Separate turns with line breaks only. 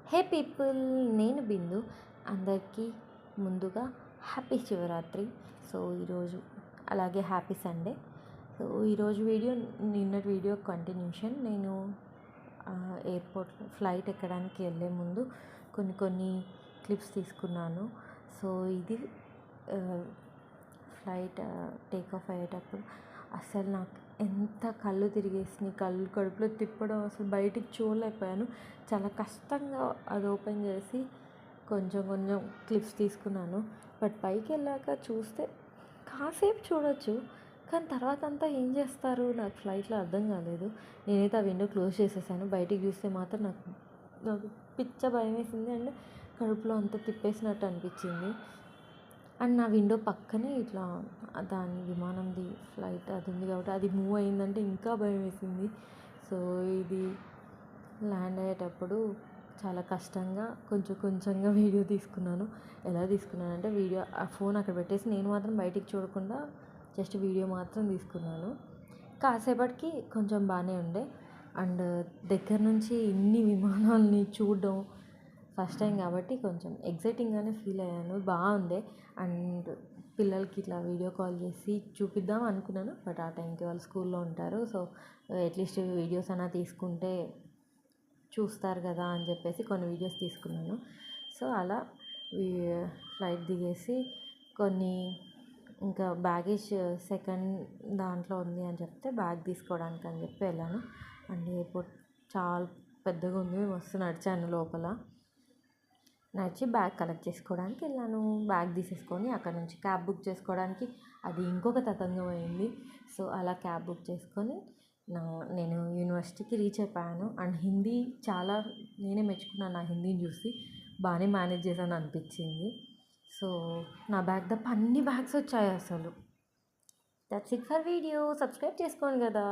హే people, నేను బిందు. అందరికీ ముందుగా హ్యాపీ శివరాత్రి. సో ఈరోజు అలాగే హ్యాపీ సండే. సో ఈరోజు వీడియో నిన్నటి వీడియో కంటిన్యూషన్. నేను ఎయిర్పోర్ట్లో ఫ్లైట్ ఎక్కడానికి వెళ్ళే ముందు కొన్ని క్లిప్స్ తీసుకున్నాను. సో ఇది ఫ్లైట్ టేక్ ఆఫ్ అయ్యేటప్పుడు అసలు నాకు ఎంత కళ్ళు తిరిగేసినాయి, కడుపులో తిప్పడం, అసలు బయటికి చూడలేకపోయాను. చాలా కష్టంగా అది ఓపెన్ చేసి కొంచెం క్లిప్స్ తీసుకున్నాను. బట్ పైకి వెళ్ళాక చూస్తే కాసేపు చూడొచ్చు, కానీ తర్వాత అంతా ఏం చేస్తారు నాకు ఫ్లైట్లో అర్థం కాలేదు. నేనైతే ఆ విండో క్లోజ్ చేసేసాను. బయటికి చూస్తే మాత్రం నాకు పిచ్చ భయం వేసింది అండ్ కడుపులో అంతా తిప్పేసినట్టు అనిపించింది. అండ్ నా విండో పక్కనే ఇట్లా దాని విమానంది ఫ్లైట్ అది ఉంది కాబట్టి అది మూవ్ అయిందంటే ఇంకా భయం వేసింది. సో ఇది ల్యాండ్ అయ్యేటప్పుడు చాలా కష్టంగా కొంచెంగా వీడియో తీసుకున్నాను. ఎలా తీసుకున్నానంటే ఆ ఫోన్ అక్కడ పెట్టేసి నేను మాత్రం బయటికి చూడకుండా జస్ట్ వీడియో మాత్రం తీసుకున్నాను. కాసేపటికి కొంచెం బాగానే ఉండే. అండ్ దగ్గర నుంచి ఇన్ని విమానాలని చూడడం ఫస్ట్ టైం కాబట్టి కొంచెం ఎగ్జైటింగ్గానే ఫీల్ అయ్యాను. బాగుండే. అండ్ పిల్లలకి ఇట్లా వీడియో కాల్ చేసి చూపిద్దాం అనుకున్నాను. బట్ ఆ టైంకి వాళ్ళు స్కూల్లో ఉంటారు. సో అట్లీస్ట్ వీడియోస్ అయినా తీసుకుంటే చూస్తారు కదా అని చెప్పేసి కొన్ని వీడియోస్ తీసుకున్నాను. సో అలా ఫ్లైట్ దిగేసి ఇంకా బ్యాగేజ్ సెకండ్ దాంట్లో ఉంది అని చెప్తే బ్యాగ్ తీసుకోవడానికి అని చెప్పి వెళ్ళాను. అండ్ ఎయిర్పోర్ట్ చాలా పెద్దగా ఉంది. మస్తు నడిచాను లోపల. నడిచి బ్యాగ్ కలెక్ట్ చేసుకోవడానికి వెళ్ళాను. బ్యాగ్ తీసేసుకొని అక్కడ నుంచి క్యాబ్ బుక్ చేసుకోవడానికి అది ఇంకొక తతంగం అయింది. సో అలా క్యాబ్ బుక్ చేసుకొని నేను యూనివర్సిటీకి రీచ్ అయిపోయాను. అండ్ హిందీ చాలా నేనే మెచ్చుకున్నాను. నా హిందీని చూసి బాగానే మేనేజ్ చేశాను అనిపించింది. సో నా బ్యాగ్ తప్ప అన్ని బ్యాగ్స్ వచ్చాయి అసలు. That's it for video. Subscribe చేసుకోండి కదా.